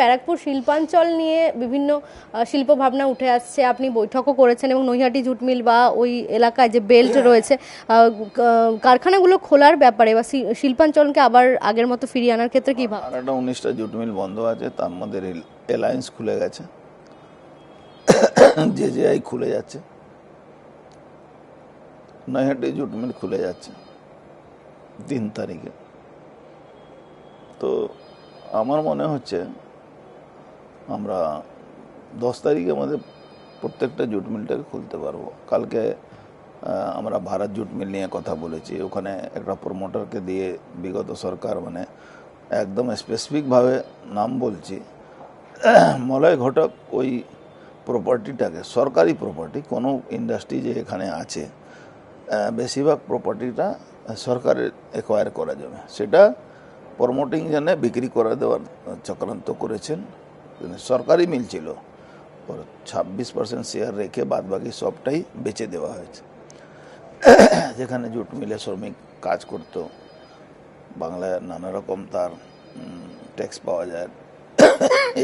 ব্যারাকপুর শিল্পাঞ্চল নিয়ে বিভিন্ন শিল্প ভাবনা উঠে আসছে, আপনি বৈঠকও করেছেন এবং নৈহাটি জুট মিল বা ওই এলাকায় যে বেল্ট রয়েছে কারখানাগুলো খোলার ব্যাপারে বা শিল্পাঞ্চলকে আবার আগের মতো ফিরিয়ে আনার ক্ষেত্রে কি ভাব? 19টা জুট মিল বন্ধ আছে, তার মধ্যে এলায়েন্স খুলে গেছে, জেজেআই খুলে যাচ্ছে, নৈহাটি জুট মিল খুলে যাচ্ছে 3 তারিখে। তো আমার মনে হচ্ছে আমরা 10 তারিখে আমাদের প্রত্যেকটা জুট মিলটাকে খুলতে পারবো। কালকে আমরা ভারত জুট মিল নিয়ে কথা বলেছি, ওখানে একটা প্রমোটারকে দিয়ে বিগত সরকার মানে একদম স্পেসিফিকভাবে নাম বলছি, মলয় ঘটক ওই প্রপার্টিটাকে, সরকারি প্রপার্টি, কোনো ইন্ডাস্ট্রি যে এখানে আছে বেশিরভাগ প্রপার্টিটা সরকারের অ্যাকোয়ার করা যাবে, সেটা প্রমোটিং জন্য বিক্রি করে দেওয়ার চক্রান্ত করেছেন। সরকারি মিল ছিল, 26% শেয়ার রেখে বাদবাকি সবটাই বেচে দেওয়া হয়েছে। যেখানে জুট মিলে শ্রমিক কাজ করত, বাংলায় নানা রকম তার ট্যাক্স পাওয়া যায়,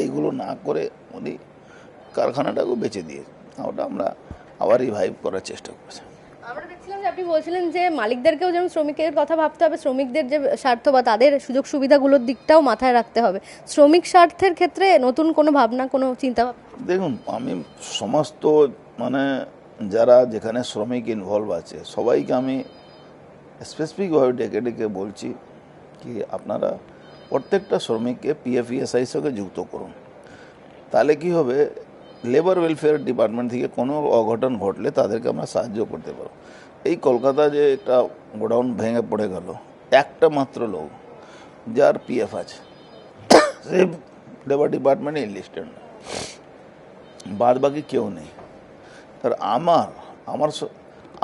এইগুলো না করে উনি কারখানাটাকেও বেচে দিয়ে ওটা আমরা আবার রিভাইভ করার চেষ্টা করছি। আমরা দেখছিলাম যে আপনি বলছিলেন যে মালিকদেরকেও যেমন শ্রমিকের কথা ভাবতে হবে, শ্রমিকদের যে স্বার্থ বা তাদের সুযোগ সুবিধাগুলোর দিকটাও মাথায় রাখতে হবে। শ্রমিক স্বার্থের ক্ষেত্রে নতুন কোনো ভাবনা, কোনো চিন্তা? দেখুন, আমি সমস্ত মানে যারা যেখানে শ্রমিক ইনভলভ আছে সবাইকে আমি স্পেসিফিকভাবে ডেকে ডেকে বলছি কি আপনারা প্রত্যেকটা শ্রমিককে পিএফইএসআই সঙ্গে যুক্ত করুন। তাহলে কি হবে, লেবার ওয়েলফেয়ার ডিপার্টমেন্ট থেকে কোনো অঘটন ঘটলে তাদেরকে আমরা সাহায্য করতে পারবো। এই কলকাতা যে একটা গোডাউন ভেঙে পড়ে গেল, একটা মাত্র লোক যার পিএফ আছে, সে লেবার ডিপার্টমেন্টে এনলিস্টেড না, বাদ বাকি কেউ নেই। তার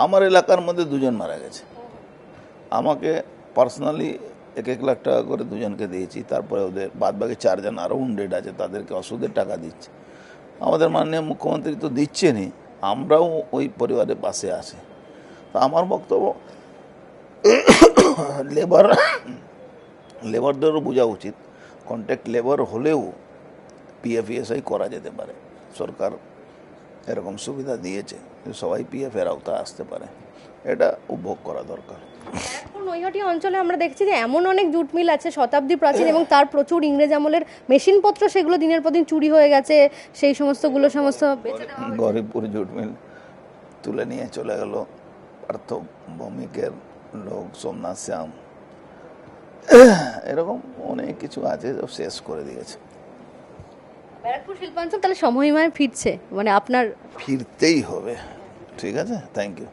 আমার এলাকার মধ্যে 2 জন মারা গেছে, আমাকে পার্সোনালি 1 লাখ টাকা করে 2 জনকে দিয়েছি, তারপরে ওদের বাদ বাকি 4 জন আরও উন্ডেড আছে, তাদেরকে ওষুধের টাকা দিচ্ছে। আমাদের মাননীয় মুখ্যমন্ত্রী তো দিচ্ছেনই, আমরাও ওই পরিবারের পাশে আছি। তো আমার বক্তব্য লেবারদেরও বোঝা উচিত, কন্ট্রাক্ট লেবার হলেও পিএফইএসআই করা যেতে পারে। সরকার এরকম সুবিধা দিয়েছে যে সবাই পিএফের আওতায় আসতে পারে, এটা উপভোগ করা দরকার। নৈহাটি অঞ্চলে আমরা দেখছি যে এমন অনেক জুট মিল আছে শতাব্দী প্রাচীন এবং তার প্রচুর ইংরেজ আমলের মেশিনপত্র, সেগুলো দিনের পর দিন চুরি হয়ে গেছে, সেই সমস্তগুলো সমস্ত গরিবপুর জুট মিল তুলে নিয়ে চলে গেল পার্থ ভৌমিকের লোক, সোমনাথ শ্যাম, এরকম অনেক কিছু আছে সব শেষ করে দিয়েছে। ব্যারাকপুর শিল্পাঞ্চল তাহলে সময়ময় ফিরছে, মানে আপনার ফিরতেই হবে। ঠিক আছে, থ্যাংক ইউ।